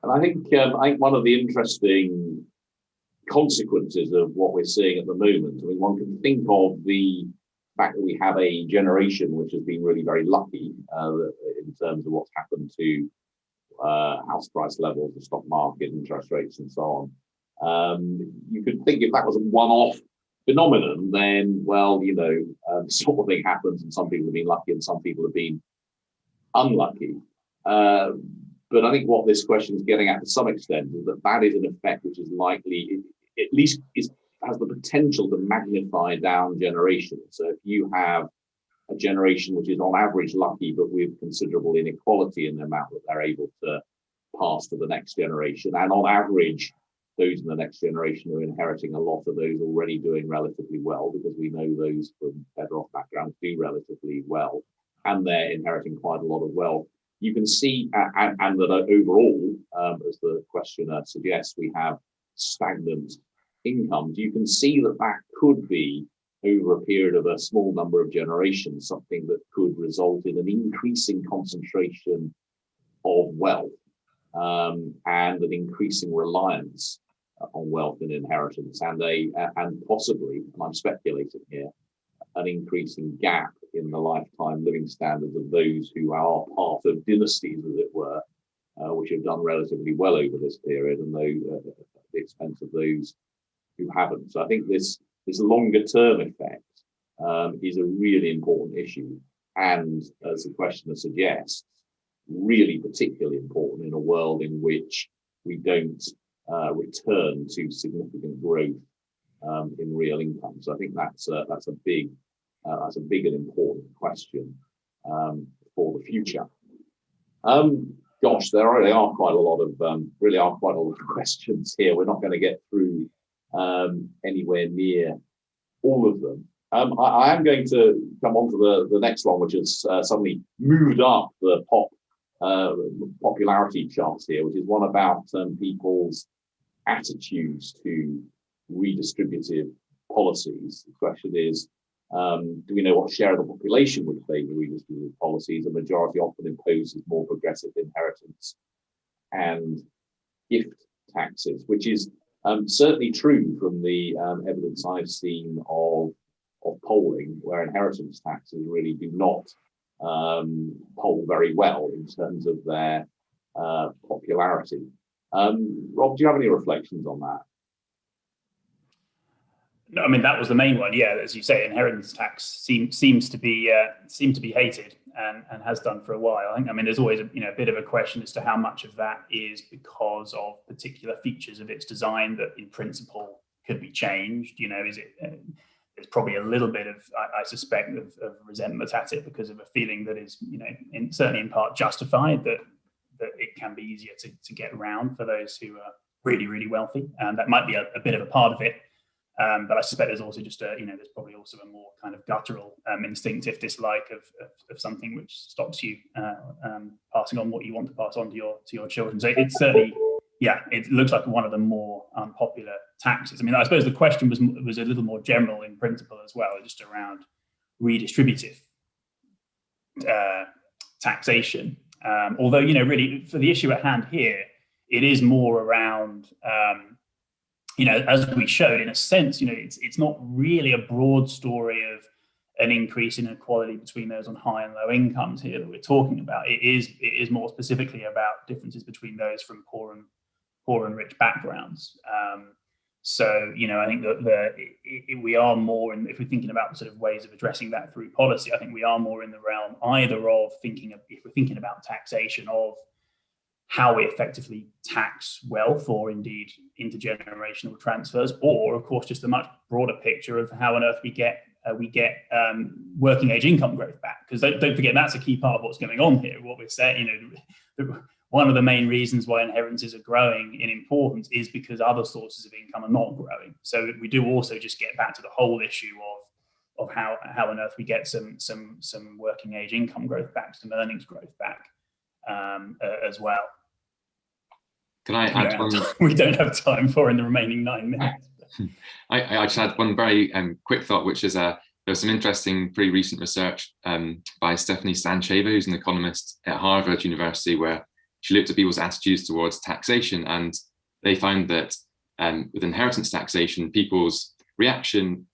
And I think one of the interesting consequences of what we're seeing at the moment, I mean, one can think of the fact that we have a generation which has been really very lucky in terms of what's happened to house price levels, the stock market, interest rates, and so on. You could think if that was a one-off phenomenon, then, well, the sort of thing happens, and some people have been lucky and some people have been unlucky. But I think what this question is getting at to some extent is that is an effect which is likely, at least has the potential to magnify down generations. So if you have a generation which is on average lucky, but with considerable inequality in the amount that they're able to pass to the next generation, and on average, those in the next generation are inheriting a lot of those already doing relatively well, because we know those from better off backgrounds do relatively well, and they're inheriting quite a lot of wealth. You can see, and that overall, as the questioner suggests, we have stagnant incomes. You can see that could be, over a period of a small number of generations, something that could result in an increasing concentration of wealth and an increasing reliance on wealth and inheritance, and possibly, and I'm speculating here, an increasing gap in the lifetime living standards of those who are part of dynasties, as it were, which have done relatively well over this period, and those at the expense of those who haven't. So I think this longer term effect is a really important issue, and as the questioner suggests, really particularly important in a world in which we don't return to significant growth in real income. So I think that's a big and important question for the future. Gosh, there really are quite a lot of questions here. We're not going to get through anywhere near all of them. I am going to come on to the next one, which has suddenly moved up the popularity charts here, which is one about people's attitudes to redistributive policies. The question is, do we know what share of the population would favour redistributive policies? A majority often imposes more progressive inheritance and gift taxes, which is certainly true from the evidence I've seen of polling, where inheritance taxes really do not poll very well in terms of their popularity. Rob, do you have any reflections on that? No, I mean, that was the main one. Yeah, as you say, inheritance tax seems to be hated and has done for a while. I mean, there's always a bit of a question as to how much of that is because of particular features of its design that, in principle, could be changed. Is it? There's probably a little bit of, I suspect, of resentment at it because of a feeling that is, certainly in part justified, that it can be easier to get around for those who are really, really wealthy, and that might be a bit of a part of it. But I suspect there's also just there's probably also a more kind of guttural, instinctive dislike of something which stops you passing on what you want to pass on to your children. So it's certainly, it looks like one of the more unpopular taxes. I mean, I suppose the question was a little more general in principle as well, just around redistributive taxation. Although, really for the issue at hand here, it is more around. As we showed, in a sense, it's not really a broad story of an increase in inequality between those on high and low incomes here that we're talking about. It is more specifically about differences between those from poor and rich backgrounds. So, I think that we are more in, if we're thinking about sort of ways of addressing that through policy, I think we are more in the realm either of if we're thinking about taxation, of how we effectively tax wealth or indeed intergenerational transfers, or of course just a much broader picture of how on earth we get working age income growth back. Because don't forget, that's a key part of what's going on here. What we're saying, one of the main reasons why inheritances are growing in importance is because other sources of income are not growing. So we do also just get back to the whole issue of how on earth we get some working age income growth back, some earnings growth back as well. Can I add one? We don't have time for in the remaining 9 minutes. I just had one very quick thought, which is there's some interesting, pretty recent research by Stephanie Stancheva, who's an economist at Harvard University, where she looked at people's attitudes towards taxation, and they found that with inheritance taxation, people's reaction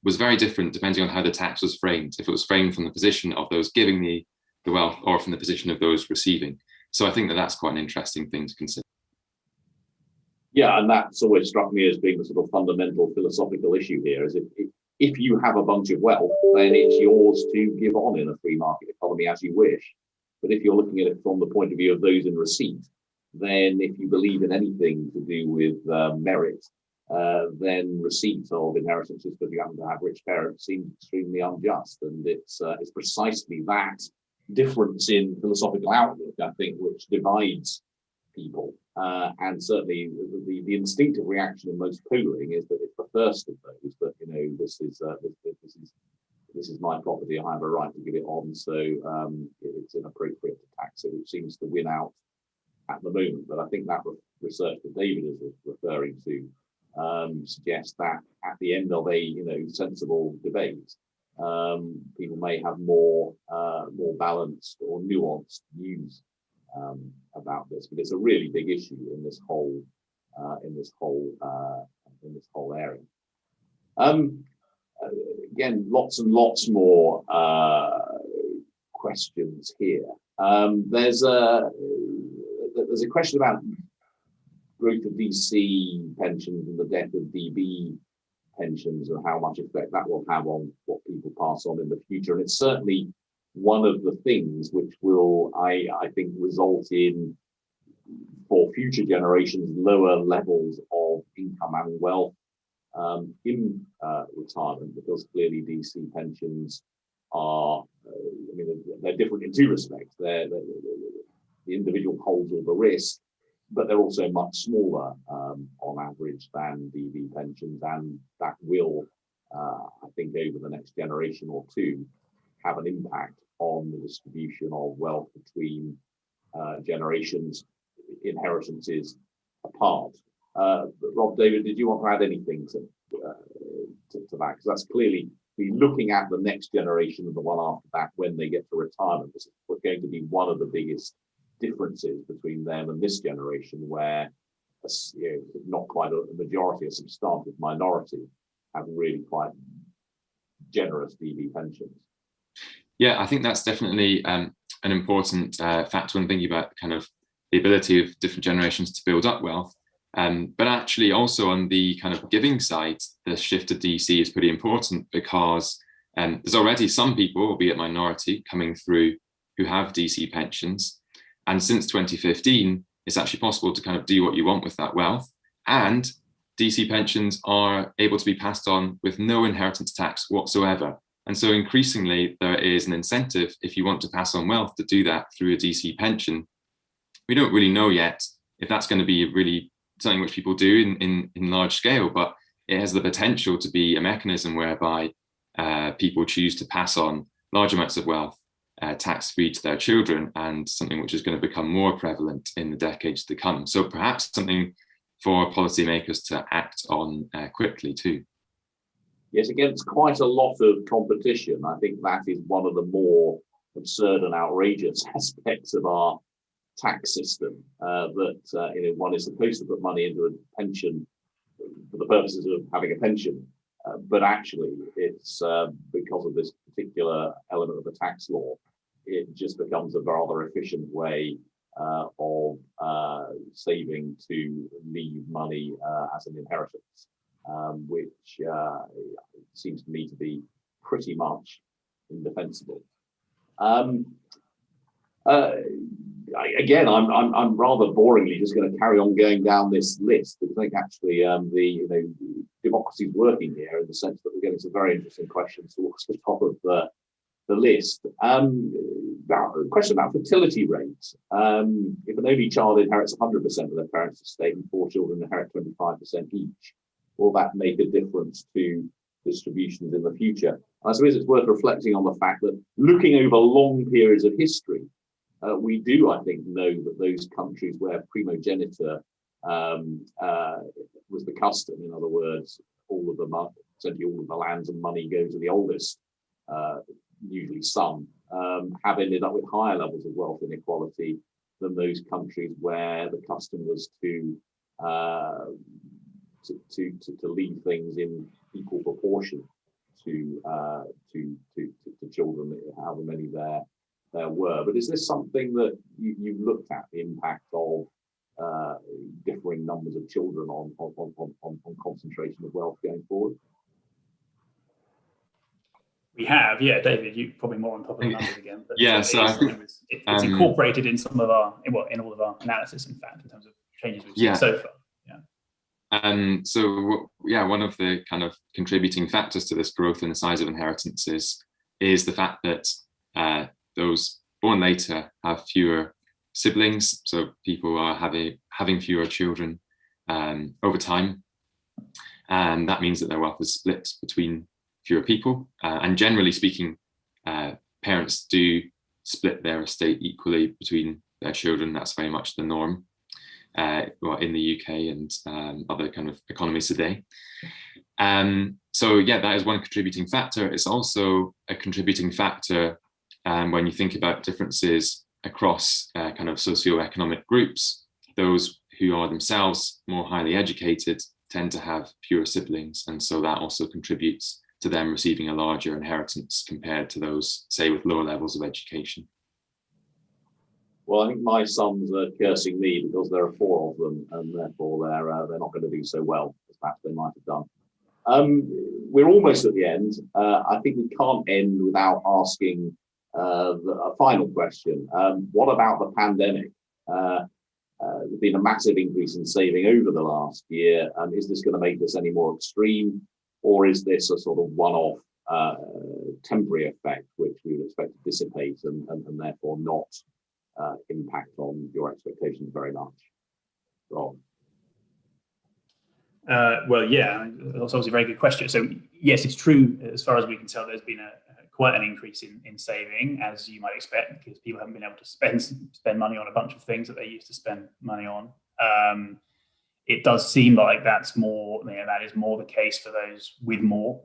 was very different depending on how the tax was framed. If it was framed from the position of those giving the wealth or from the position of those receiving. So I think that that's quite an interesting thing to consider. Yeah, and that's always struck me as being the sort of fundamental philosophical issue here, is if you have a bunch of wealth, then it's yours to give on in a free market economy as you wish. But if you're looking at it from the point of view of those in receipt, then if you believe in anything to do with merit, then receipt of inheritances because you happen to have rich parents seems extremely unjust. And it's precisely that difference in philosophical outlook, I think, which divides people. And certainly the instinctive reaction in most polling is that it's the first of those, that this is my property, I have a right to give it on, so it's inappropriate to tax it, which seems to win out at the moment. But I think that research that David is referring to suggests that at the end of a sensible debate, people may have more balanced or nuanced views about this, but it's a really big issue in this whole area. Again, lots and lots more questions here. There's a question about growth of DC pensions and the death of DB pensions and how much effect that will have on what people pass on in the future. And it's certainly one of the things which will, I think, result in, for future generations, lower levels of income and wealth in retirement, because clearly DC pensions are, they're different in two respects. The individual holds all the risk, but they're also much smaller on average than DB pensions, and that will, I think, over the next generation or two, have an impact on the distribution of wealth between generations, inheritances apart. Rob, David, did you want to add anything to that? Because that's clearly, looking at the next generation and the one after that when they get to retirement, this is going to be one of the biggest differences between them and this generation, where not quite a majority, a substantive minority, have really quite generous DB pensions. Yeah, I think that's definitely an important factor when thinking about kind of the ability of different generations to build up wealth. But actually also on the kind of giving side, the shift to DC is pretty important, because there's already some people, albeit minority, coming through who have DC pensions. And since 2015, it's actually possible to kind of do what you want with that wealth. And DC pensions are able to be passed on with no inheritance tax whatsoever. And so increasingly, there is an incentive, if you want to pass on wealth, to do that through a DC pension. We don't really know yet if that's going to be really something which people do in large scale, but it has the potential to be a mechanism whereby people choose to pass on large amounts of wealth tax-free to their children, and something which is going to become more prevalent in the decades to come. So perhaps something for policymakers to act on quickly too. Yes, against quite a lot of competition. I think that is one of the more absurd and outrageous aspects of our tax system, that one is supposed to put money into a pension for the purposes of having a pension, but actually it's because of this particular element of the tax law, it just becomes a rather efficient way of saving to leave money as an inheritance, which seems to me to be pretty much indefensible. I'm rather boringly just going to carry on going down this list, because I think actually democracy is working here in the sense that we're getting some very interesting questions towards the top of the list. Now, a question about fertility rates. If an only child inherits 100% of their parents' estate and 4 children inherit 25% each, will that make a difference to distributions in the future? And I suppose it's worth reflecting on the fact that looking over long periods of history, we do, I think, know that those countries where primogeniture was the custom, in other words, essentially all of the lands and money go to the oldest, usually son, have ended up with higher levels of wealth inequality than those countries where the custom was to leave things in equal proportion to children, however many there were. But is this something that you've looked at, the impact of differing numbers of children on concentration of wealth going forward? We have, yeah, David. You probably more on top of the numbers again. But yeah, so I think it's incorporated in some of our, in all of our analysis, in fact, in terms of changes we've seen so far. So one of the kind of contributing factors to this growth in the size of inheritances is the fact that those born later have fewer siblings. So people are having fewer children over time, and that means that their wealth is split between fewer people. And generally speaking, parents do split their estate equally between their children. That's very much the norm in the UK and other kind of economies today. So that is one contributing factor. It's also a contributing factor when you think about differences across kind of socioeconomic groups. Those who are themselves more highly educated tend to have fewer siblings, and so that also contributes to them receiving a larger inheritance compared to those, say, with lower levels of education. Well, I think my sons are cursing me because there are 4 of them, and therefore they're not going to do so well as perhaps they might have done. We're almost at the end. I think we can't end without asking a final question. What about the pandemic? There's been a massive increase in saving over the last year. Is this going to make this any more extreme, or is this a sort of one-off temporary effect which we would expect to dissipate and therefore not impact on your expectations very much? Rob? That's obviously a very good question. So yes, it's true. As far as we can tell, there's been quite an increase in saving, as you might expect, because people haven't been able to spend money on a bunch of things that they used to spend money on. It does seem like that is more the case for those with more,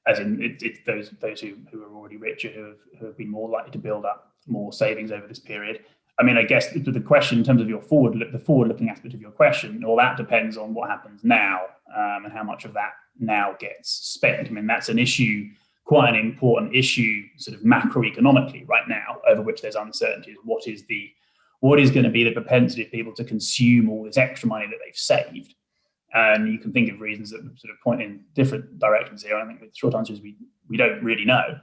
as in those who are already richer, who have been more likely to build up more savings over this period. I mean, I guess the question in terms of the forward-looking aspect of your question, all that depends on what happens now, and how much of that now gets spent. I mean, that's an issue, quite an important issue, sort of macroeconomically right now, over which there's uncertainty. What is going to be the propensity of people to consume all this extra money that they've saved? And you can think of reasons that sort of point in different directions here. I think the short answer is we don't really know.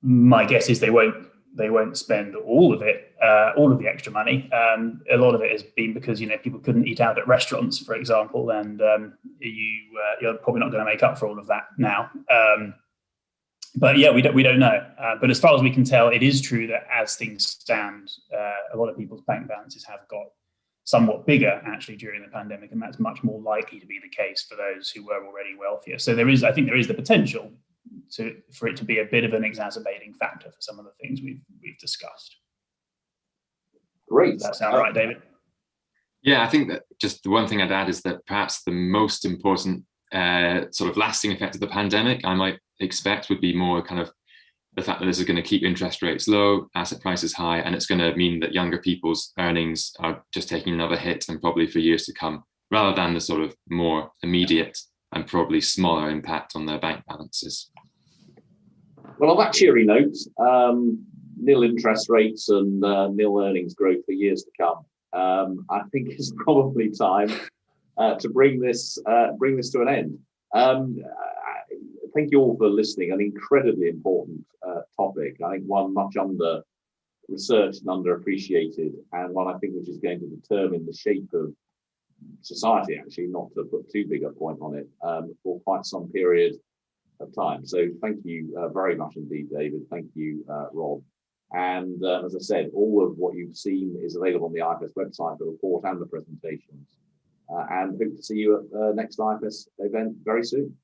My guess is they won't spend all of it, all of the extra money. A lot of it has been because people couldn't eat out at restaurants, for example, and you're probably not going to make up for all of that now. But yeah, we don't know. But as far as we can tell, it is true that as things stand, a lot of people's bank balances have got somewhat bigger actually during the pandemic, and that's much more likely to be the case for those who were already wealthier. So I think there is the potential for it to be a bit of an exacerbating factor for some of the things we've discussed. Great. Does that sound right, David? Yeah, I think that just the one thing I'd add is that perhaps the most important sort of lasting effect of the pandemic I might expect would be more kind of the fact that this is going to keep interest rates low, asset prices high, and it's going to mean that younger people's earnings are just taking another hit, and probably for years to come, rather than the sort of more immediate and probably smaller impact on their bank balances. Well, on that cheery note, nil interest rates and nil earnings growth for years to come, I think it's probably time to bring this to an end. thank you all for listening. An incredibly important topic. I think one much under researched and underappreciated, and one I think which is going to determine the shape of society, actually, not to put too big a point on it, for quite some period of time. So thank you very much indeed, David. Thank you, Rob. And as I said, all of what you've seen is available on the IFS website, the report and the presentations. And hope to see you at the next IFS event very soon.